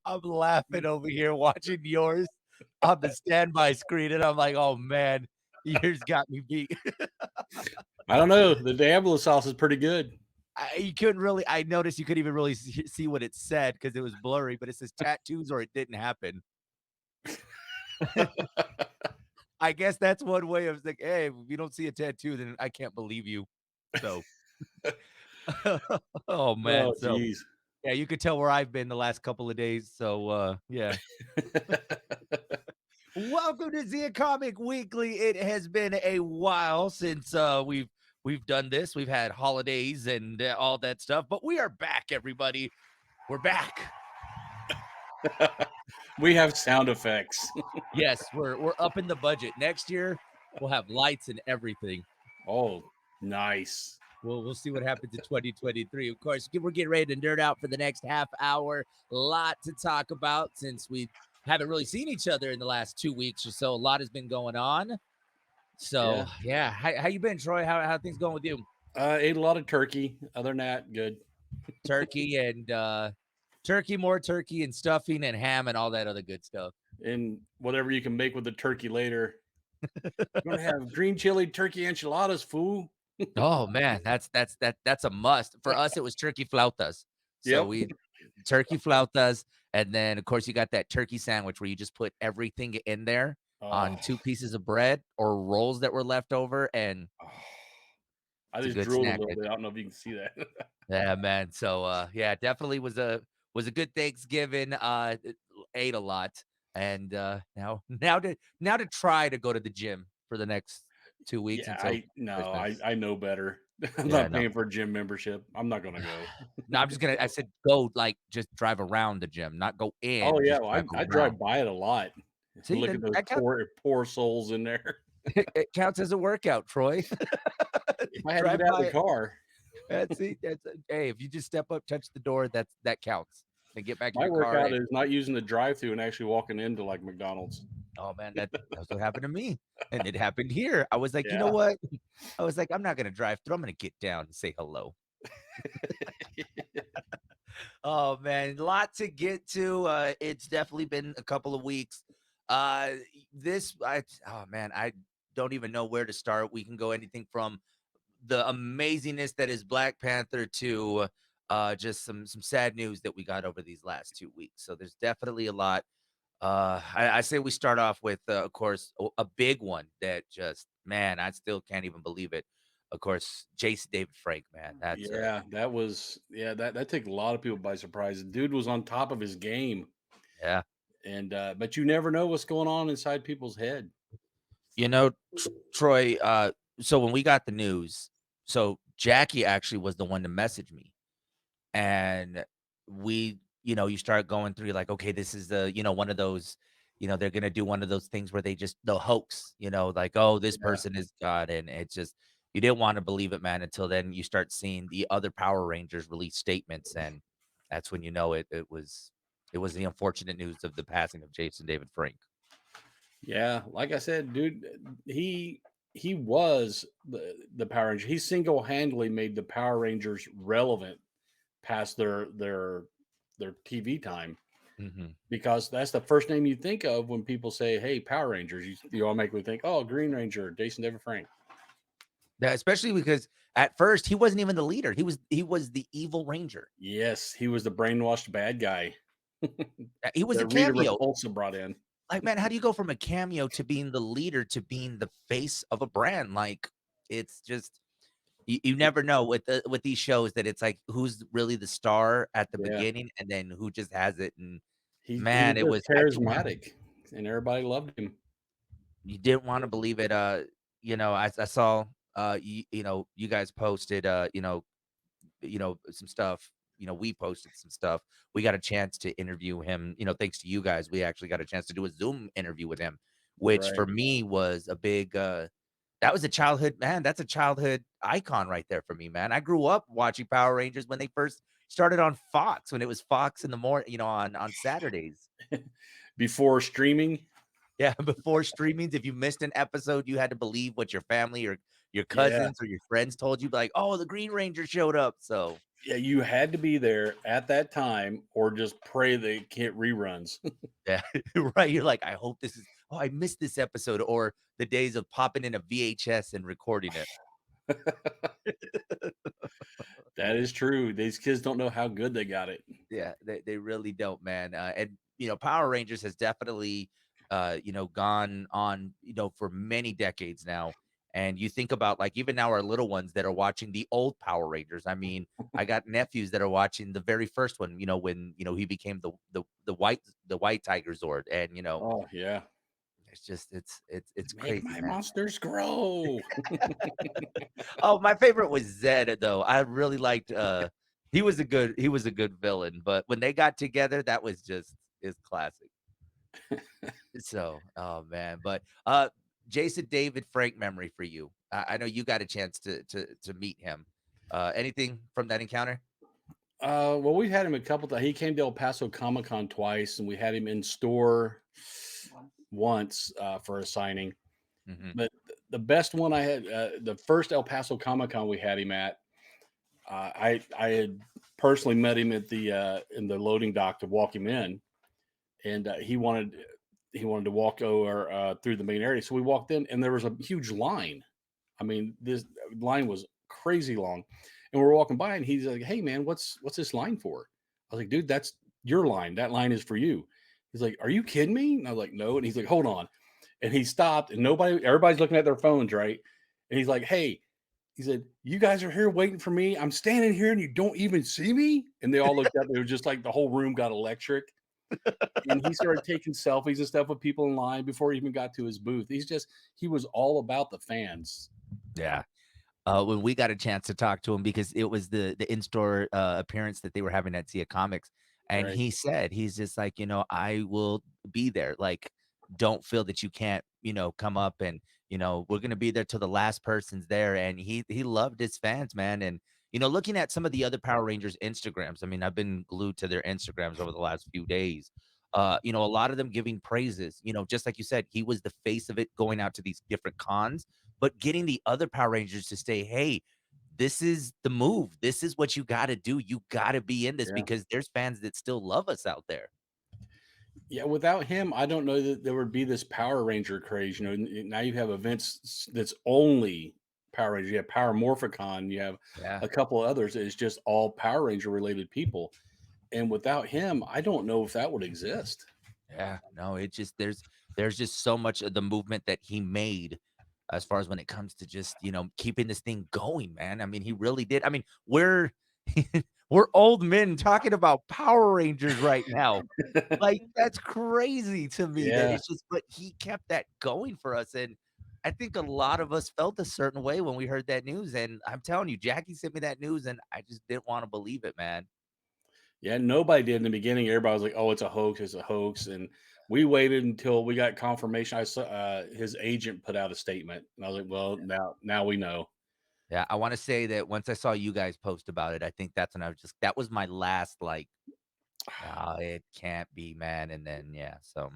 I'm laughing over here watching yours on the standby screen, and I'm like, "Oh, man, yours got me beat." I don't know. The Diablo sauce is pretty good. You couldn't really I noticed you couldn't even really see what it said because it was blurry, but it says tattoos or it didn't happen. I guess that's one way of like, "Hey, if you don't see a tattoo, then I can't believe you." So, oh, man, Oh, so, geez. yeah, you could tell where I've been the last couple of days, so, yeah. Welcome to Zia Comic Weekly. It has been a while since, we've done this. We've had holidays and, all that stuff, but we are back, everybody. We're back. We have sound effects. Yes, we're up in the budget. Next year, we'll have lights and everything. Oh, nice. We'll see what happens in 2023. Of course, we're getting ready to nerd out for the next half hour. A lot to talk about since we haven't really seen each other in the last 2 weeks or so. A lot has been going on. So Yeah. yeah, how you been, Troy? How things going with you? Ate a lot of turkey. Other than that, good. Turkey and more turkey and stuffing and ham and all that other good stuff. And whatever you can make with the turkey later. We're gonna have green chili turkey enchiladas, fool. Oh man, that's a must. For us, it was turkey flautas. So Yep. we turkey flautas, and then of course you got that turkey sandwich where you just put everything in there Oh, on 2 pieces of bread or rolls that were left over, and oh. I it's a just good drooled a snack. little bit. I don't know if you can see that. Yeah, man. So yeah, definitely was a good Thanksgiving. Ate a lot. And now to try to go to the gym for the next 2 weeks Yeah, until I Christmas. know better. I'm Yeah, not no. paying for a gym membership. I'm not gonna go. No, I said go, like, just drive around the gym, not go Oh in, yeah, just well, drive I around. drive by it a lot. See, Look at then those poor souls in there. it counts as a workout, Troy. If I had to get Drive out of by the it. car, That's hey, if you just step up, touch the door, that counts. Then get back in my your car workout and is not using the drive-through and actually walking into like McDonald's. oh, man, that's what happened to me, and it happened here. I was like, "You know Yeah. what?" I was like, "I'm not gonna drive through, I'm gonna get down and say hello." Oh, man, lot to get to, it's definitely been a couple of weeks. This I oh, man, I don't even know where to start. We can go anything from the amazingness that is Black Panther to, just some sad news that we got over these last 2 weeks. So there's definitely a lot. I say we start off with, of course, a big one that just man, I still can't even believe it. Of course, Jason David Frank, man, that's Yeah, that took a lot of people by surprise. The dude was on top of his game, yeah. and but you never know what's going on inside people's head. You know, Troy, so when we got the news, so Jackie actually was the one to message me. And you start going through like, okay, this is one of those, they're gonna do one of those things where they'll hoax, like, oh, this Yeah. person is God. And it's just you didn't want to believe it, man, until then you start seeing the other Power Rangers release statements, and that's when it was the unfortunate news of the passing of Jason David Frank. Yeah, like I said, dude, he was the Power Ranger. He single-handedly made the Power Rangers relevant past their TV time Hmm. because that's the first name you think of when people say, "Hey, Power Rangers." You automatically think, "Oh, Green Ranger, Jason David Frank." Yeah, especially because at first he wasn't even the leader. He was the evil ranger. Yes, he was the brainwashed bad guy He was a that Rita cameo. Repulsa brought in. Like, man, how do you go from a cameo to being the leader to being the face of a brand? Like, it's just you never know with these shows that it's like who's really the star at the Yeah, beginning and then who just has it. And he man, was it was just charismatic, and everybody loved him. you didn't want to believe it. I saw you guys posted some stuff. We posted some stuff. We got a chance to interview him. Thanks to you guys, we actually got a chance to do a Zoom interview with him, which Right. for me was a big that was a childhood man. That's a childhood icon right there for me, man. I grew up watching Power Rangers when they first started on Fox, when it was Fox in the morning, on Saturdays. Before streaming. Yeah, before streamings, if you missed an episode, you had to believe what your family or your Yeah. cousins or your friends told you, like, "Oh, the Green Ranger showed up." So Yeah, you had to be there at that time or just pray they get reruns. Yeah, right. You're like, I hope this is. Oh, I missed this episode, or the days of popping in a VHS and recording it. That is true. These kids don't know how good they got it. Yeah, they really don't, man. And Power Rangers has definitely, gone on, for many decades now. And you think about like even now our little ones that are watching the old Power Rangers. I mean, I got nephews that are watching the very first one. When he became the white Tiger Zord, and Oh, yeah. it's just it's Make crazy, my man. monsters grow. Oh, my favorite was Zed, though. I really liked, he was a good villain, but when they got together, that was just is classic. So, oh, man, but, Jason David Frank memory for you. I know you got a chance to meet him. Anything from that encounter? Well, we've had him a couple times. He came to El Paso Comic Con twice, and we had him in store once for a signing. Mhm. But the best one I had, the first El Paso Comic Con we had him at, I had personally met him at the in the loading dock to walk him in, and he wanted to walk over through the main area. So we walked in, and there was a huge line. I mean, this line was crazy long, and we're walking by, and he's like, "Hey, man, what's this line for?" I was like, "Dude, that's your line. That line is for you." He's like, "Are you kidding me?" And I was like, "No." And he's like, "Hold on," and he stopped, and everybody's looking at their phones, right? And he's like, "Hey," he said, "You guys are here waiting for me. I'm standing here, and you don't even see me." And they all looked up. It was just like the whole room got electric, and he started taking selfies and stuff with people in line before he even got to his booth. He was all about the fans. Yeah. When we got a chance to talk to him because it was the in-store, appearance that they were having at Sia Comics, and Right. he said, he's just like, "I will be there, like, don't feel that you can't, come up and, we're gonna be there till the last person's there," and he loved his fans, man, and, looking at some of the other Power Rangers Instagrams, I mean, I've been glued to their Instagrams over the last few days, a lot of them giving praises, just like you said, he was the face of it going out to these different cons, but getting the other Power Rangers to say, "Hey, this is the move. This is what you gotta do. You gotta be in this Yeah. because there's fans that still love us out there." Yeah, without him, I don't know that there would be this Power Ranger craze. Now you have events that's only Power Rangers. You have Power Morphicon. You have Yeah. a couple of others. It's just all Power Ranger related people. And without him, I don't know if that would exist. Yeah, no, it just there's just so much of the movement that he made as far as when it comes to just, keeping this thing going, man. I mean, he really did. I mean, we're old men talking about Power Rangers right now. Like, that's crazy to me that Yeah. it's just but he kept that going for us, and I think a lot of us felt a certain way when we heard that news, and I'm telling you, Jackie sent me that news, and I just didn't wanna believe it, man. Yeah. Nobody did in the beginning. Everybody was like, oh, it's a hoax. It's a hoax. And we waited until we got confirmation. I saw his agent put out a statement. And I was like, well, now we know. Yeah, I wanna say that once I saw you guys post about it, I think that's when I was just that was my last, like, "Nah, it can't be, man," and then, yeah, so,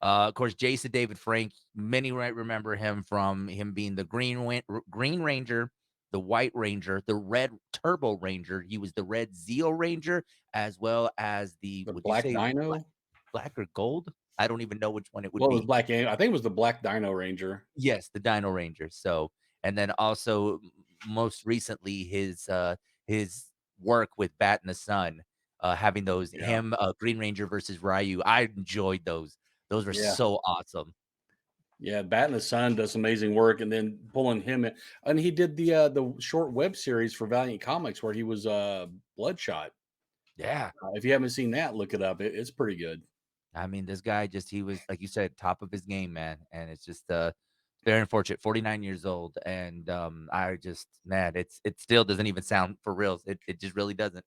of course, Jason David Frank, many might remember him from him being the Green Ranger, the White Ranger, the Red Turbo Ranger, he was the Red Zeo Ranger, as well as the The would you Black say Dino. black or gold? I don't even know which one it would Well, it was be. I think it was the Black Dino Ranger. Yes, the Dino Ranger. So, and then also most recently his work with Bat in the Sun, having those Yeah. him Green Ranger versus Ryu. I enjoyed those. Those were Yeah. so awesome. Yeah, Bat in the Sun does amazing work, and then pulling him in, and he did the short web series for Valiant Comics where he was Bloodshot. Yeah. If you haven't seen that, look it up. It's pretty good. I mean, this guy just he was like you said, top of his game, man. And it's just very unfortunate. 49 years old. And I just man, it still doesn't even sound for real. It just really doesn't.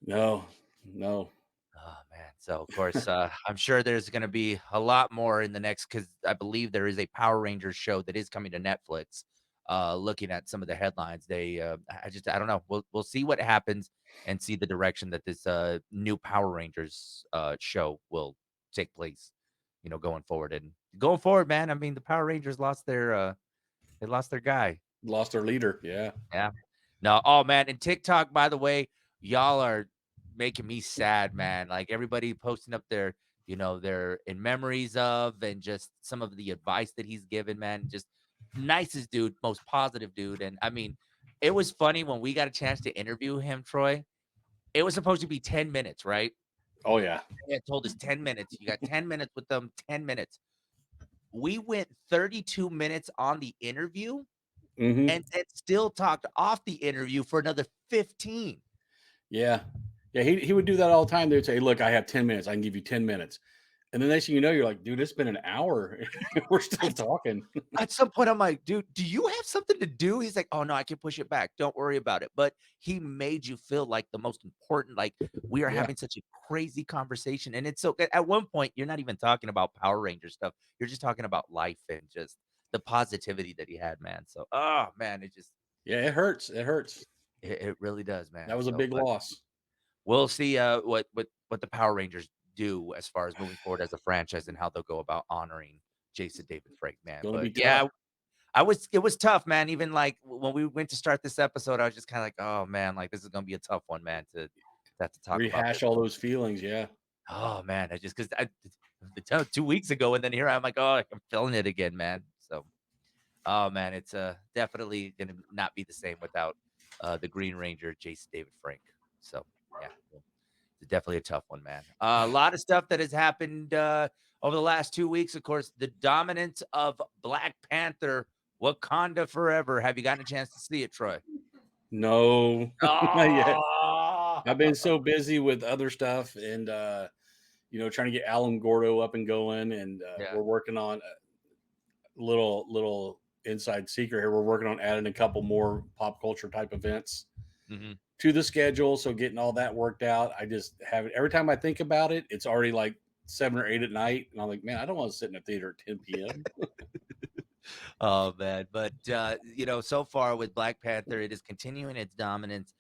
No, no, Oh man. So of course, I'm sure there's gonna be a lot more in the next because I believe there is a Power Rangers show that is coming to Netflix. Looking at some of the headlines, I don't know. We'll see what happens and see the direction that this new Power Rangers show will take place, going forward. And going forward, man, I mean the Power Rangers lost their guy. lost their leader. Yeah, Yeah. No, oh man, and TikTok, by the way, y'all are making me sad, man. Like everybody posting up their, their in memories of and just some of the advice that he's given, man. Just nicest dude, most positive dude. And I mean, it was funny when we got a chance to interview him, Troy. It was supposed to be 10 minutes, right? Oh yeah. They had told us 10 minutes. You got 10 minutes with them, 10 minutes. We went 32 minutes on the interview Hmm. and then still talked off the interview for another 15. Yeah. Yeah. He would do that all the time. They'd say, "Look, I have 10 minutes. I can give you 10 minutes." And the next thing you know, you're like, "Dude, it's been an hour. We're still At, talking." at some point, I'm like, dude, do you have something to do? He's like, oh no, I can push it back. Don't worry about it. But he made you feel like the most important, like we are Yeah. having such a crazy conversation. And it's so at one point, you're not even talking about Power Ranger stuff. You're just talking about life and just the positivity that he had, man. So, oh man, it just Yeah. It hurts. It hurts. it really does, man. That was a So, big but loss. we'll see what the Power Rangers do as far as moving forward as a franchise and how they'll go about honoring Jason David Frank, man. Going to But be tough. yeah, it was tough, man. Even like when we went to start this episode, I was just kind of like, oh man, like this is gonna be a tough one, man, to have to talk about this Rehash all one. those feelings. Yeah. Oh man, I just because I the 2 weeks ago, and then here I'm like, oh, I'm feeling it again, man. So, oh man, it's definitely gonna not be the same without the Green Ranger, Jason David Frank. So yeah, well, it's definitely a tough one, man. A lot of stuff that has happened over the last 2 weeks. Of course, the dominance of Black Panther, Wakanda Forever. Have you gotten a chance to see it, Troy? No, not yet. Oh, I've been so busy with other stuff and trying to get Alan Gordo up and going, and yeah. we're working on a little inside secret here. We're working on adding a couple more pop culture type events Hmm. to the schedule. So getting all that worked out, I just have it every time I think about it, it's already like 7 or 8 at night, and I'm like, man, I don't want to sit in a theater at 10 p.m. Oh man, but so far with Black Panther, it is continuing its dominance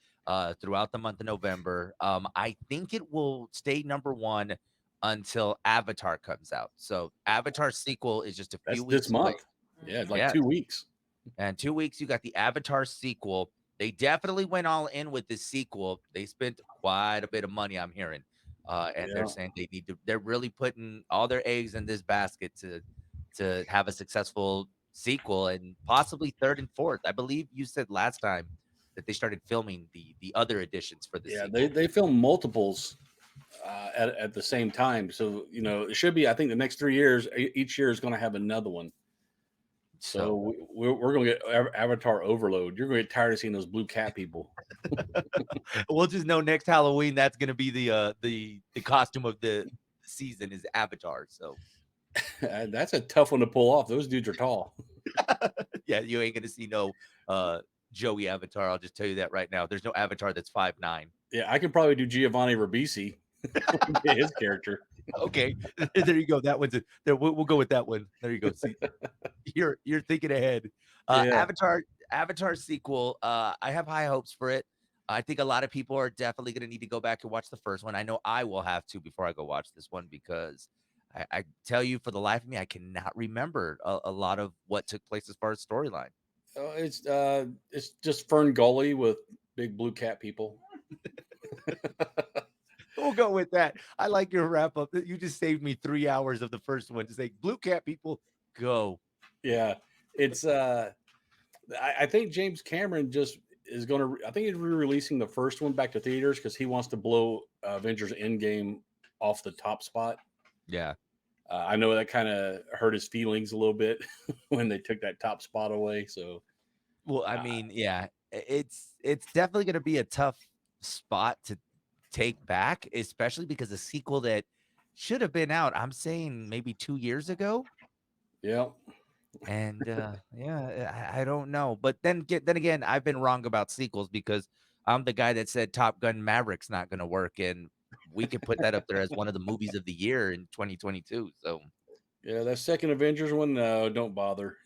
throughout the month of November. I think it will stay number one until Avatar comes out. So Avatar sequel is just a few That's this weeks away. month. Yeah, it's like Yeah, 2 weeks. and 2 weeks you got the Avatar sequel. They definitely went all in with this sequel. They spent quite a bit of money, I'm hearing. And they're Yeah, saying they're really putting all their eggs in this basket to have a successful sequel and possibly third and fourth. I believe you said last time that they started filming the other editions for the yeah. They sequel. they film multiples at the same time. So it should be. I think the next 3 years, each year is going to have another one. So So we're going to get Avatar overload. You're going to get tired of seeing those blue cat people. we'll just know next Halloween that's gonna be the costume of the season is Avatar. So That's a tough one to pull off. Those dudes are tall. yeah, you ain't gonna see no Joey Avatar. I'll just tell you that right now. There's no Avatar that's 5'9". Yeah, I could probably do Giovanni Ribisi, his character. Okay, there you go. That one's it. There, we'll go with that one. There you go. See, you're thinking ahead. Yeah. Avatar sequel. I have high hopes for it. I think a lot of people are definitely going to need to go back and watch the first one. I know I will have to before I go watch this one because I tell you, for the life of me, I cannot remember a lot of what took place as far as storyline. It's just Fern Gully with big blue cat people. We'll go with that. I like your wrap up. You just saved me 3 hours of the first one to say blue cat people go. Yeah, it's I think James Cameron just is going to. I think he's re-releasing the first one back to theaters because he wants to blow Avengers Endgame off the top spot. Yeah. I know that kind of hurt his feelings a little bit when they took that top spot away. So Well, I uh, mean, yeah, it's definitely gonna be a tough spot to take back, especially because the sequel that should have been out, I'm saying maybe 2 years ago, yeah, and, yeah, I don't know, but then again, I've been wrong about sequels because I'm the guy that said Top Gun: Maverick's not gonna work, and we could put that up there as one of the movies of the year in 2022, so yeah, that second Avengers one, no, don't bother.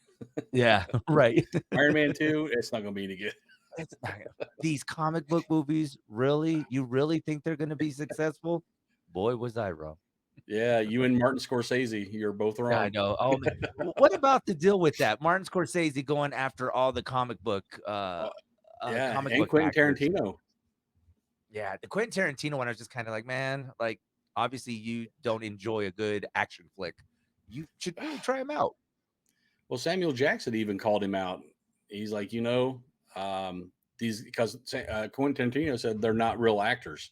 yeah, right. Iron Man 2, it's not going to be any good. It's not these comic book movies, really? You really think they're gonna be successful? Boy, was I wrong. Yeah, you and Martin Scorsese, you're both Yeah, I wrong. know. Oh, man. What about the deal with that? Martin Scorsese going after all the Uh, yeah, comic and book Quentin actors. Tarantino. Yeah, the Quentin Tarantino one, I was just kinda like, "Man, like, obviously you don't enjoy a good action flick. You should really try him out." Well, Samuel Jackson even called him out. He's like, these because Quentin Tarantino said they're not real actors.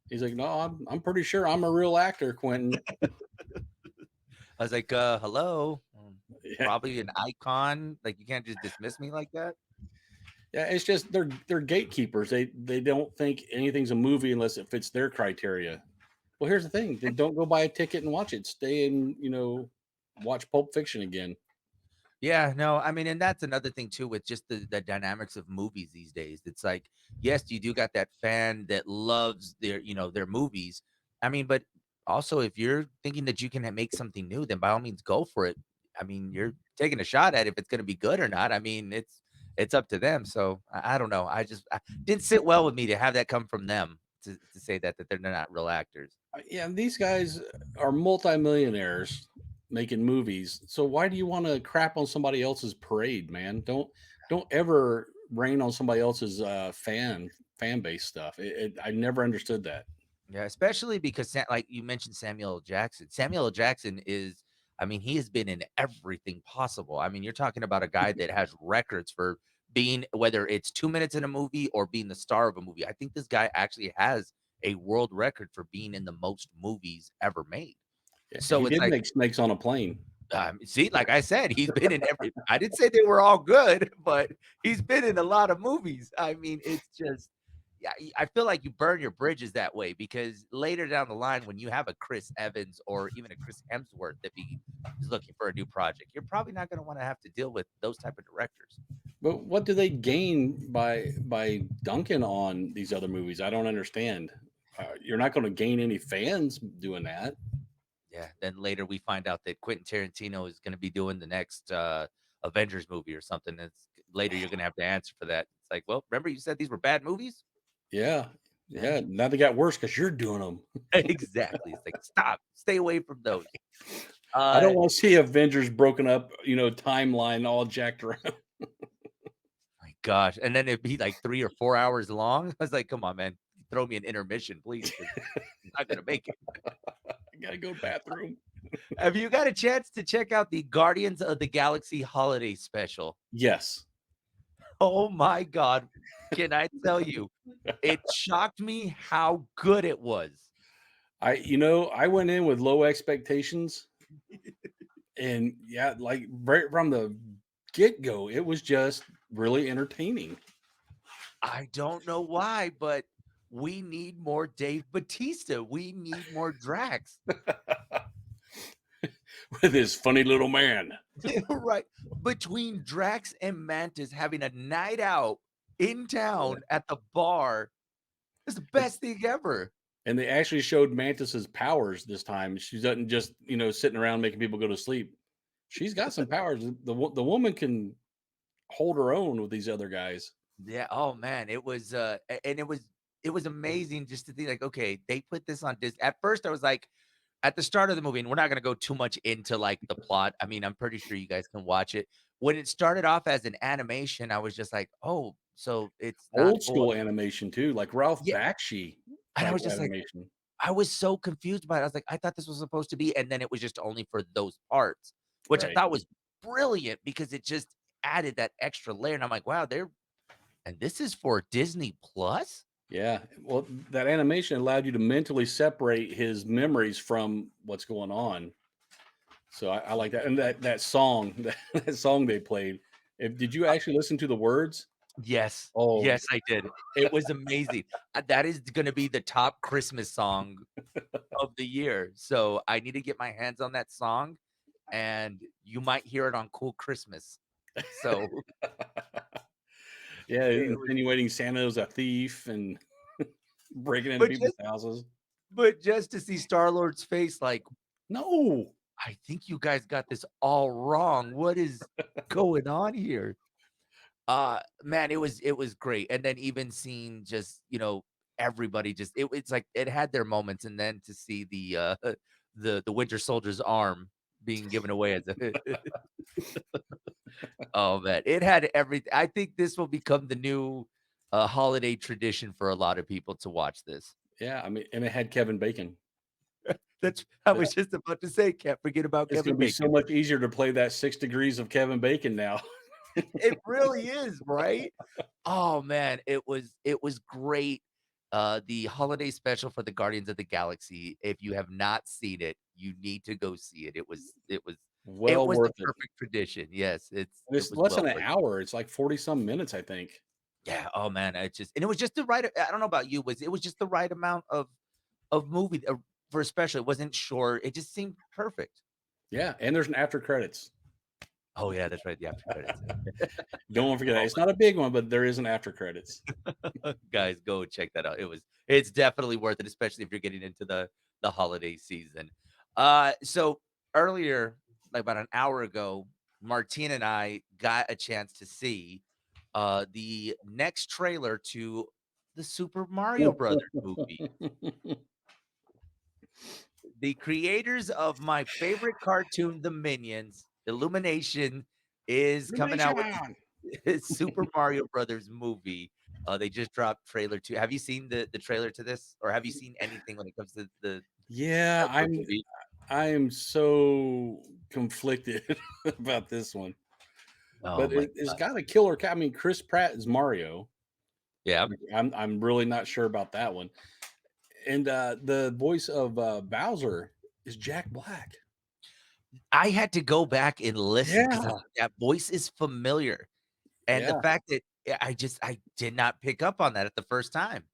He's like, no, I'm pretty sure I'm a real actor, Quentin. I was like, hello? Yeah, Probably an icon, like, you can't just dismiss me like that?" yeah. It's just they're gatekeepers. They don't think anything's a movie unless it fits their criteria. Well, here's the thing: then don't go buy a ticket and watch it. Stay and watch Pulp Fiction again. Yeah, no, I mean, and that's another thing too with just the dynamics of movies these days. It's like, yes, you do got that fan that loves their movies. I mean, but also if you're thinking that you can make something new, then by all means go for it. I mean, you're taking a shot at if it's going to be good or not. I mean, it's up to them. So I don't know. I didn't sit well with me to have that come from them to say that they're not real actors. Yeah, these guys are multimillionaires making movies. So why do you want to crap on somebody else's parade, man? Don't ever rain on somebody else's fan base stuff. I never understood that. Yeah, especially because like you mentioned Samuel L. Jackson. Samuel L. Jackson is, I mean, he has been in everything possible. I mean, you're talking about a guy that has records for being, whether it's 2 minutes in a movie or being the star of a movie. I think this guy actually has a world record for being in the most movies ever made. Yeah, So he it's did like, make Snakes on a Plane. see, like I said, he's been in every. I didn't say they were all good, but he's been in a lot of movies. I mean, it's just, yeah, I feel like you burn your bridges that way because later down the line, when you have a Chris Evans or even a Chris Hemsworth is looking for a new project, you're probably not going to want to have to deal with those type of directors. But what do they gain by dunking on these other movies? I don't understand. You're not going to gain any fans doing that. Yeah. Then later we find out that Quentin Tarantino is going to be doing the next Avengers movie or something. It's later you're going to have to answer for that. It's like, well, remember you said these were bad movies? Yeah, Yeah. yeah. Now they got worse because you're doing them. Exactly. It's like, stop, stay away from those. I don't Uh, want to see Avengers broken up, timeline all jacked around. my gosh, and then it'd be like 3 or 4 hours long. I was like, "Come on, man, throw me an intermission, please, because I'm not gonna make it." I gotta go to the bathroom. Have you got a chance to check out the Guardians of the Galaxy holiday special? Yes. Oh my god, can I tell you, it shocked me how good it was. I went in with low expectations, and yeah, like right from the get go, it was just really entertaining. I don't know why, but we need more Dave Batista. We need more Drax. With his funny little man. Right. Between Drax and Mantis having a night out in town at the bar is the And best thing ever. and they actually showed Mantis's powers this time. She doesn't just, sitting around making people go to sleep. She's got some powers. The woman can hold her own with these other guys. Yeah. Oh man, it was and it was amazing just to think like, okay, they put this on Disney. At first, I was like, at the start of the movie, and we're not gonna go too much into like the plot. I mean, I'm pretty sure you guys can watch it. When it started off as an animation, I was just like, oh, so it's not Old for school animation too, like Ralph yeah. Bakshi And I type was just like, animation. I was so confused by it. I was like, I thought this was supposed to be, and then it was just only for those parts, which I Right. thought was brilliant because it just added that extra layer. And I'm like, wow, and this is for Disney Plus? Yeah. Well, that animation allowed you to mentally separate his memories from what's going on. So I like that. And that song, that song they played. Did you actually listen to the words? Yes. Oh, Yes, I did. It was amazing. That is gonna be the top Christmas song of the year. So I need to get my hands on that song, and you might hear it on Cool Christmas. So yeah, it was, insinuating Santa was a thief and breaking into but people's houses. just to see Star Lord's face, like, No. I think you guys got this all wrong. What is going on here? Man, it was great. And then even seeing just, everybody just it's like it had their moments and then to see the Winter Soldier's arm being given away as a oh man, it had everything. I think this will become the new a holiday tradition for a lot of people to watch this. Yeah, I mean, and it had Kevin Bacon. That's I Yeah, was just about to say, can't forget about it's Kevin gonna be so Bacon. much easier to play that 6 Degrees of Kevin Bacon now. It really is, right? Oh, man, it was great. The holiday special for the Guardians of the Galaxy, if you have not seen it, you need to go see it. It Well was the worth it. perfect tradition. Yes, And it it's was less than well an worth it. hour, it's like 40 some minutes, I think. Yeah, oh, man, it was just the right I don't know about you, but it was just the right amount of movie, for a special. It wasn't short, it just seemed perfect. Yeah, and there's an after credits. Oh, yeah, that's right, the after credits. Don't forget that. Oh It's not a big one, but there is an after credits. Guys, go check that out. It's definitely worth it, especially if you're getting into the holiday season. So earlier, like about an hour ago, Martine and I got a chance to see the next trailer to the Super Mario Brothers movie. The creators of my favorite cartoon, The Minions, Illumination, is coming out with Illumination! Super Mario Brothers movie. They just dropped trailer 2. Have you seen the trailer to this? Or have you seen anything when it comes to Yeah, the movie? I am so conflicted about this one, Oh but my it's god. got a killer I mean, Chris Pratt is Mario. Yeah. I'm really not sure about that one, and, the voice of, Bowser is Jack Black. I had to go back and listen because I was Yeah. like, that voice is familiar. And the Yeah. fact that I did not pick up on that at the first time.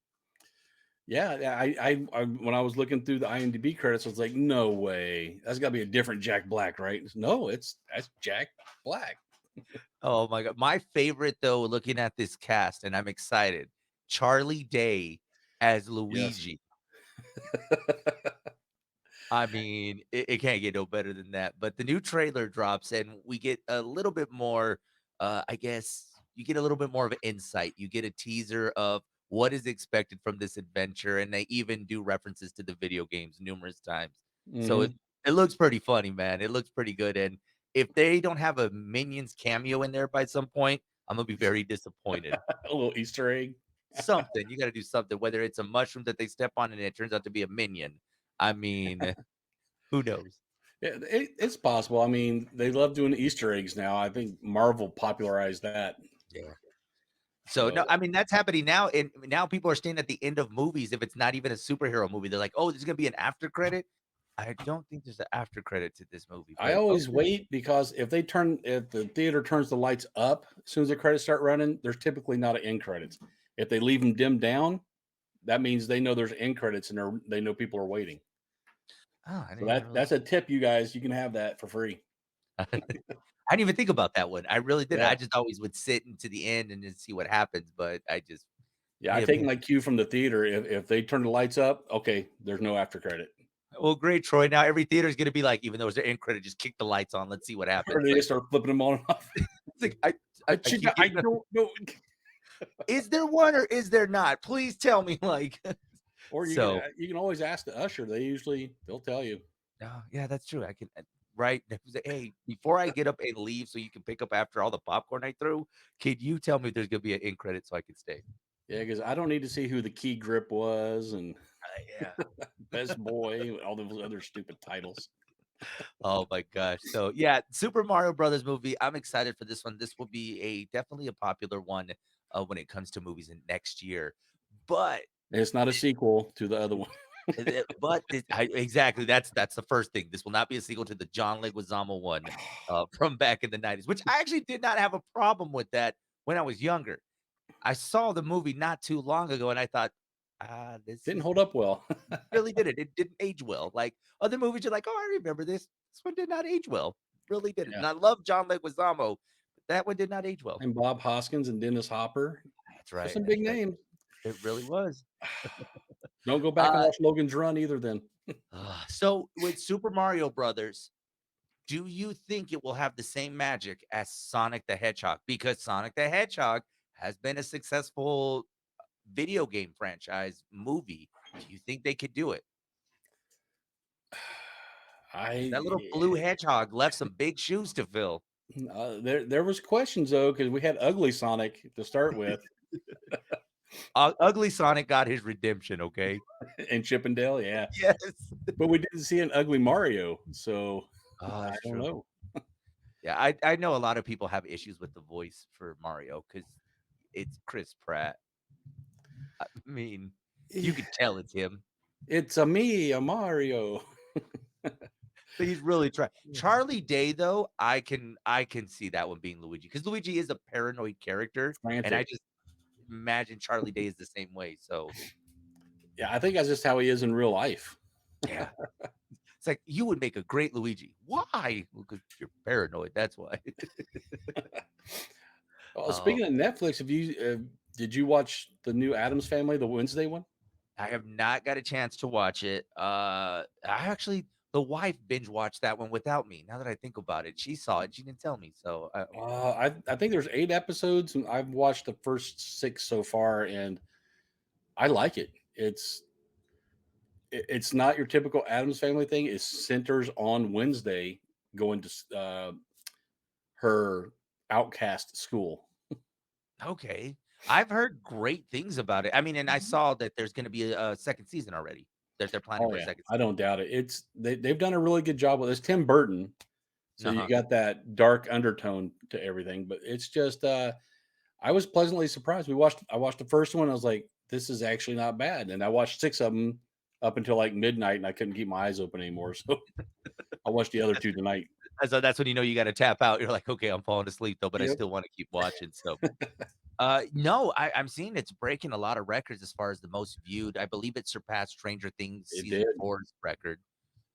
Yeah, I when I was looking through the IMDb credits, I was like, "No way. That's gotta be a different Jack Black, right?" No, that's Jack Black. Oh my god. My favorite though, looking at this cast, and I'm excited, Charlie Day as Yes. Luigi. I mean, it can't get no better than that. But the new trailer drops, and we get a little bit more. I guess you get a little bit more of an insight. You get a teaser of what is expected from this adventure, and they even do references to the video games numerous times. So Mhm. it looks pretty funny, man. It looks pretty good. And if they don't have a Minions cameo in there by some point, I'm gonna be very disappointed. A little Easter egg. Something you got to do something. Whether it's a mushroom that they step on and it turns out to be a minion. I mean, who knows? Yeah, it's possible. I mean, they love doing Easter eggs now. I think Marvel popularized that. Yeah. So, no, So, I mean, that's happening now, and now people are staying at the end of movies if it's not even a superhero movie. They're like, "Oh, there's gonna be an after credit." I don't think there's an after credit to this movie, I but always okay. wait because if the theater turns the lights up as soon as the credits start running, there's typically not an end credits. If they leave them dimmed down, that means they know there's end credits and they know people are waiting. Oh, I So didn't even really that's a tip, you guys. You can have that for free. I didn't even think about that one. I really didn't. Yeah. I just always would sit into the end and then see what happens, but I just Yeah, I yeah, take man. my cue from the theater. If they turn the lights up, okay, there's no after credit. Well, great, Troy. Now every theater is gonna be like, even though it's their end credit, just kick the lights on. Let's see what Or happens. they Like, just start flipping them on and off. it's like I keep I getting don't know. is there one or is there not? Please tell me, like Or so. you can always ask the usher. They'll tell you. Oh, yeah, that's true. I can right? It was like, "Hey, before I get up and leave so you can pick up after all the popcorn I threw, can you tell me if there's gonna be an end credit so I can stay?" Yeah, because I don't need to see who the key grip was and Yeah. best boy, and all those other stupid titles. Oh my gosh. So, yeah, Super Mario Brothers movie, I'm excited for this one. This will be a definitely a popular one, when it comes to movies in next year. But It's not a sequel to the other one. exactly, that's the first thing. This will not be a sequel to the John Leguizamo one, from back in the '90s, which I actually did not have a problem with that when I was younger. I saw the movie not too long ago, and I thought, this Didn't is hold up well. really didn't. It didn't age well. Like other movies, you're like, "Oh, I remember this. This one did not age well. Really didn't." Yeah. And I love John Leguizamo, but that one did not age well. And Bob Hoskins and Dennis Hopper. That's There's right. some big That's right. names. It really was. Don't go back and Uh, watch Logan's Run either then. so with Super Mario Brothers, do you think it will have the same magic as Sonic the Hedgehog? Because Sonic the Hedgehog has been a successful video game franchise movie. Do you think they could do it? Because that little blue I hedgehog left some big shoes to fill. there was questions though because we had ugly Sonic to start with. Ugly Sonic got his redemption, okay? And Chippendale, yeah. Yes. But we didn't see an ugly Mario, so Oh, I that's don't true. know. Yeah, I know a lot of people have issues with the voice for Mario because it's Chris Pratt. I mean, you Eh, could tell it's him. It's a me, a Mario. He's really trying. Charlie Day, though, I can see that one being Luigi because Luigi is a paranoid character, and I Frantic. just imagine Charlie Day is the same way. So Yeah, I think that's just how he is in real life. yeah, it's like you would make a great Luigi. Why? Because you're paranoid. That's why. Well, Oh, speaking of Netflix, have you did you watch the new Adams Family, the Wednesday one? I have not got a chance to watch it. I actually the wife binge watched that one without me. Now that I think about it, she saw it. She didn't tell me. So I think there's 8 episodes, and I've watched the first 6 so far, and I like it. It's not your typical Adams Family thing. It centers on Wednesday going to her outcast school. okay. I've heard great things about it. I mean, and I saw that there's going to be a second season already. That they're planning Oh for a yeah, second I season. don't doubt it. They've done a really good job with this. Tim Burton, so you Uh-huh. got that dark undertone to everything, but it's just I was pleasantly surprised. I watched the first one. I was like, this is actually not bad. And I watched 6 of them up until like midnight, and I couldn't keep my eyes open anymore. So I watched the other two tonight. So that's when you know you got to tap out. You're like, okay, I'm falling asleep though, but I Yep, still want to keep watching. So no, I'm seeing it's breaking a lot of records as far as the most viewed. I believe it surpassed Stranger Things it did. season four's record.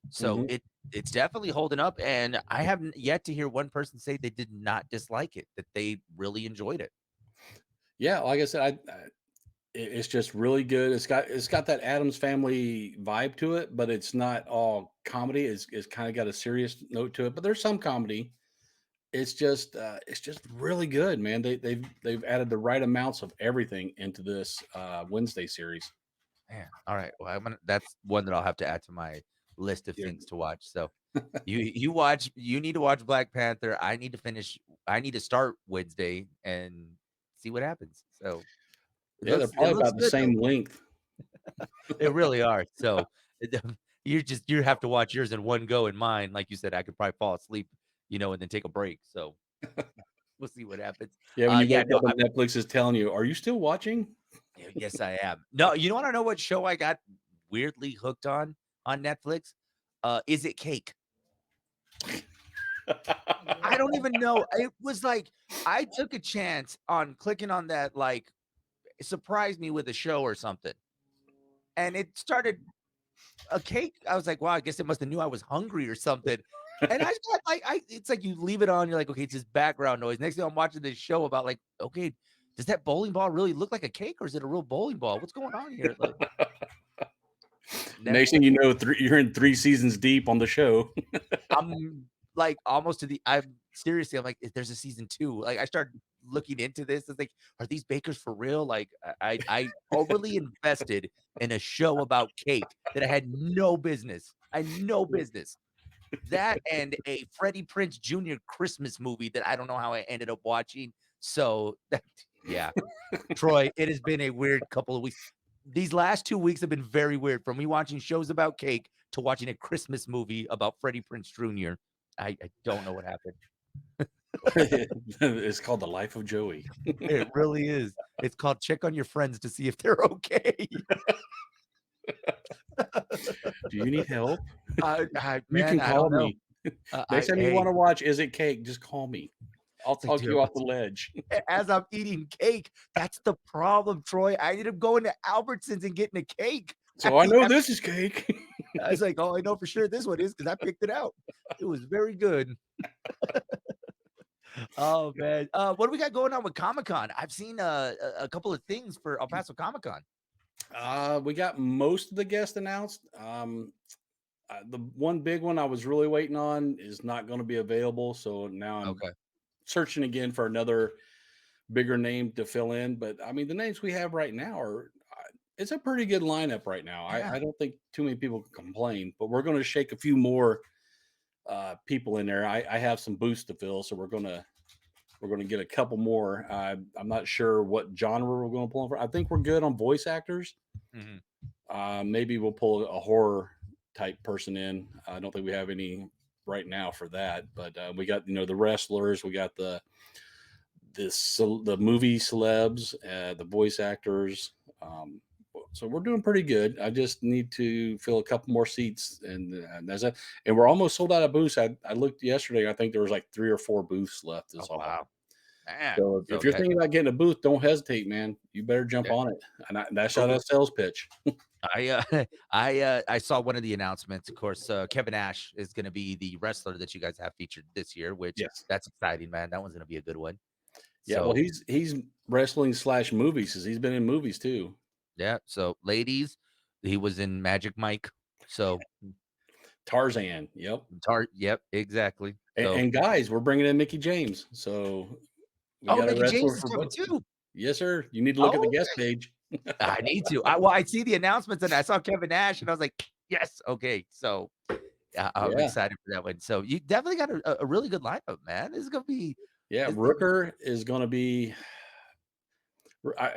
So Hmm. it's definitely holding up, and I haven't yet to hear one person say they did not dislike it, that they really enjoyed it. Yeah, like I said, it's just really good. It's got that Adams Family vibe to it, but it's not all comedy. It's kind of got a serious note to it, but there's some comedy. It's just really good, man. They've added the right amounts of everything into this Wednesday series. Man, all right. Well, that's one that I'll have to add to my list of Yeah, things to watch. So you need to watch Black Panther. I need to start Wednesday and see what happens. So yeah, they're it probably looks about the good though. same length. They really are. So it, you have to watch yours in one go and mine. Like you said, I could probably fall asleep, and then take a break. So we'll see what happens. Yeah, when you Yeah, wake no, up and Netflix is telling you, "Are you still watching?" yes, I am. No, you wanna know what show I got weirdly hooked on Netflix? Is It Cake? I don't even know. It was like I took a chance on clicking on that, like, surprise me with a show or something, and it started a cake. I was like, "Wow, I guess it must have knew I was hungry or something." And I got like it's like you leave it on, you're like, "Okay, it's just background noise." Next thing I'm watching this show about like, "Okay, does that bowling ball really look like a cake or is it a real bowling ball? What's going on here?" Like, Next never thing you know, you're in 3 seasons deep on the show. I'm, like, almost to the I'm seriously, I'm like, "If there's a season 2?" Like, I started looking into this, it's like, "Are these bakers for real?" Like, I overly invested in a show about cake that I had no business. I had no business. That and a Freddie Prinze Jr. Christmas movie that I don't know how I ended up watching. So, that yeah. Troy, it has been a weird couple of weeks. These last 2 weeks have been very weird from me watching shows about cake to watching a Christmas movie about Freddie Prinze Jr. I don't know what happened. It's called The Life of Joey. It really is. It's called Check on Your Friends to see if they're okay. Do you need help? I You man, can I call don't know. me. Next I time you hey, wanna watch Is It Cake, just call me. I'll it's like, talk dude, you off the ledge. as I'm eating cake, that's the problem, Troy. I ended up going to Albertsons and getting a cake So at I the know this is cake. I was like, "Oh, I know for sure this one is because I picked it out." It was very good. Oh, man. What do we got going on with Comic-Con? I've seen, a couple of things for El Paso Comic Con. We got most of the guests announced. The one big one I was really waiting on is not gonna be available, so now I'm Okay. searching again for another bigger name to fill in, but, I mean, the names we have right now are it's a pretty good lineup right now. Yeah. I don't think too many people can complain, but we're gonna shake a few more, people in there. I have some boots to fill, so we're gonna We're going to get a couple more. I'm not sure what genre we're going to pull in for. I think we're good on voice actors. Mhm. Maybe we'll pull a horror type person in. I don't think we have any right now for that, but we got the wrestlers, we got the movie celebs, the voice actors. So we're doing pretty good. I just need to fill a couple more seats, and that's it. And we're almost sold out of booths. I looked yesterday. I think there was like 3 or 4 booths left. Oh Is all. wow, man. So if So you're yeah, thinking about getting a booth, don't hesitate, man. You better jump yeah. on it. And that's how Well, that sales pitch. I saw one of the announcements. Of course, Kevin Nash is going to be the wrestler that you guys have featured this year, which Yes. that's exciting, man. That one's going to be a good one. Yeah. Well, So he's wrestling slash movies because he's been in movies too. yeah. So ladies, he was in Magic Mike. So Tarzan. Yep. Yep, exactly. And, So and guys, we're bringing in Mickey James. So we oh, got a Mickey James wrestler is for coming both. too. Yes, sir. You need to look at the Oh, guest page. I need to. I see the announcements and I saw Kevin Nash and I was like, yes, okay. So I'm Yeah. excited for that one. So you definitely got a really good lineup, man. This is gonna be. Yeah. It's, Rooker is going to be.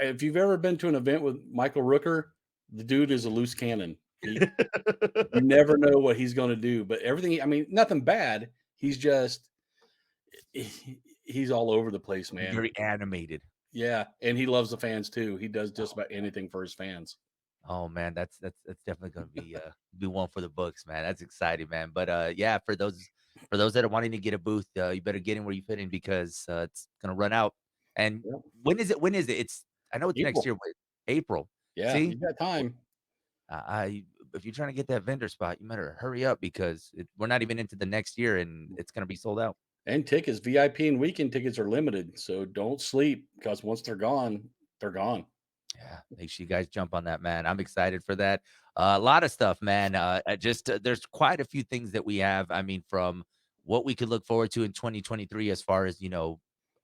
If you've ever been to an event with Michael Rooker, the dude is a loose cannon. You never know what he's going to do, but everything. I mean, nothing bad. He's just he's all over the place, man. very animated. Yeah, and he loves the fans too. He does just about anything for his fans. Oh man, that's definitely gonna be one for the books, man. That's exciting, man. But yeah, for those that are wanting to get a booth, you better get in where you fit in because it's gonna run out. And Yep. when is it? When is it? It's I know it's next April. year, but April. Yeah, See, you got time. I if you're trying to get that vendor spot, you better hurry up because we're not even into the next year and it's gonna be sold out. And tickets, VIP and weekend tickets are limited, so don't sleep because once they're gone, they're gone. Yeah, make sure you guys jump on that, man. I'm excited for that. A lot of stuff, man. There's quite a few things that we have. I mean, from what we could look forward to in 2023, as far as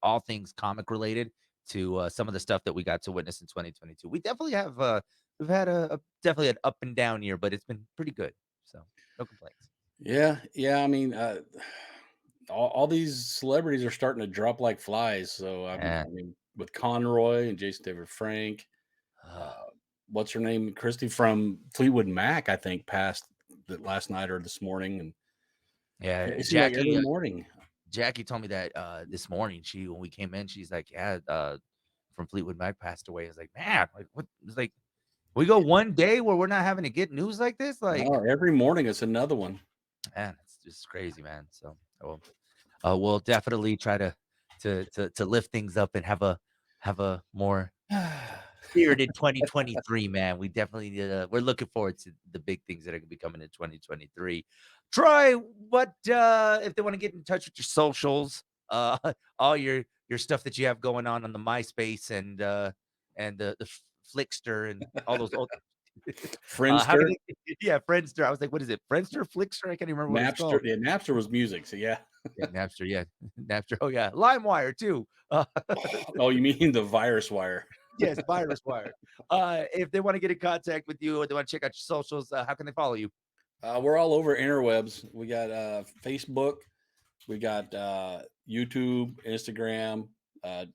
all things comic related, to some of the stuff that we got to witness in 2022. We definitely have. We've had definitely an up and down year, but it's been pretty good. So no complaints. Yeah, yeah. I mean, all these celebrities are starting to drop like flies. So Yeah. I mean, with Conroy and Jason David Frank, uh, what's her name, Christy from Fleetwood Mac, I think passed that last night or this morning, and Yeah, it seems like every morning. Jackie told me that this morning. When we came in, she's like, "Yeah, from Fleetwood Mac passed away." I was like, "Man, like what?" It's like we go one day where we're not having to get news like this. Like, No, every morning it's another one. man, it's just crazy, man. So, we'll definitely try to lift things up and have a more spirited 2023, man. We definitely we're looking forward to the big things that are gonna be coming in 2023. Troy, what if they want to get in touch with your socials, all your stuff that you have going on the MySpace and the Flickster and all those old how can Friendster, they yeah, Friendster. I was like, what is it? Friendster, Flickster? I can't even remember what it's Napster. called. Yeah, Napster was music. So yeah. Yeah, Napster, yeah. Napster. Oh yeah. LimeWire too. Oh, you mean the virus wire? Yes, Virus Wire. If they want to get in contact with you or they want to check out your socials, how can they follow you? We're all over interwebs. We got Facebook, we got YouTube, Instagram. Uh,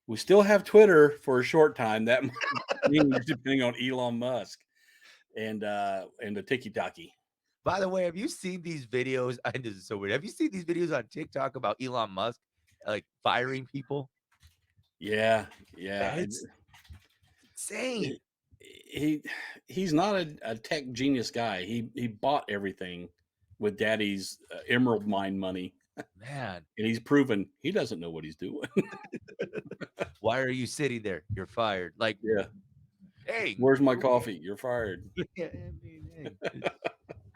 we still have Twitter for a short time. That might change depending on Elon Musk and the Tiki Taki. By the way, have you seen these videos? And this is so weird. Have you seen these videos on TikTok about Elon Musk like firing people? Yeah, yeah. Man, it's insane. He he's not a tech genius guy. He bought everything with Daddy's emerald mine money, Man, and he's proven he doesn't know what he's doing. why are you sitting there? You're fired. Like, Yeah. dang. Where's my Okay. coffee? You're fired. Yeah, I mean, hey,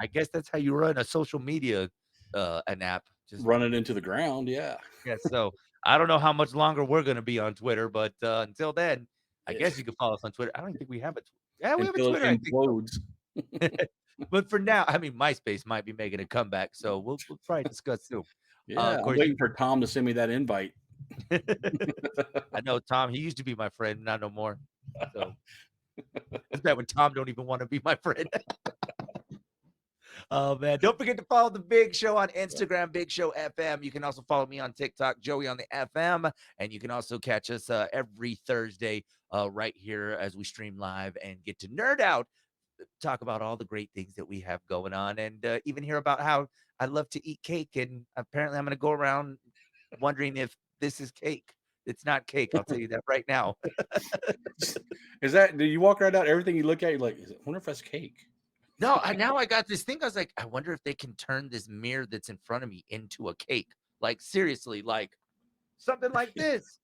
I guess that's how you run a social media an app. Just Run it into the ground. Yeah. yeah, so I don't know how much longer we're gonna be on Twitter, but until then, I It- guess you can follow us on Twitter. I don't think we have a yeah, we have a until it Twitter, I think so. implodes. But for now, I mean, MySpace might be making a comeback, so we'll probably discuss soon. Yeah. Of I'm course, you waiting for Tom to send me that invite. I know Tom, he used to be my friend, not no more. So it's bad when Tom don't even want to be my friend. Oh man, don't forget to follow the Big Show on Instagram, Big Show FM. You can also follow me on TikTok, Joey on the FM, and you can also catch us every Thursday right here as we stream live and get to nerd out, talk about all the great things that we have going on, and even hear about how I love to eat cake. And apparently, I'm going to go around wondering if this is cake. It's not cake. I'll tell you that right now. Is that, do you walk around out everything you look at, you're like, I wonder if that's cake? No, now I got this thing. I was like, I wonder if they can turn this mirror that's in front of me into a cake. Like seriously, like something like this.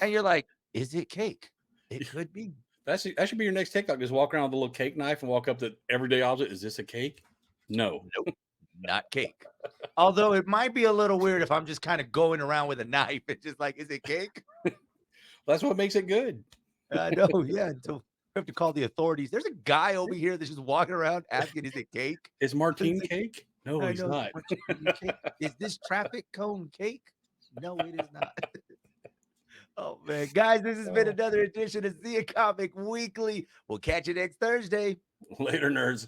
And you're like, is it cake? It could be. That should be your next TikTok. Just walk around with a little cake knife and walk up to everyday object. Is this a cake? No. Nope, not cake. Although it might be a little weird if I'm just kind of going around with a knife and just like, is it cake? That's what makes it good. I know, yeah. Until we have to call the authorities. There's a guy over here that's just walking around asking, is it cake? Is Martine cake? No, I he's know. not. Cake. Is this traffic cone cake? No, it is not. Oh man, guys, this has been another edition of Z Comic Weekly. We'll catch you next Thursday. Later, nerds.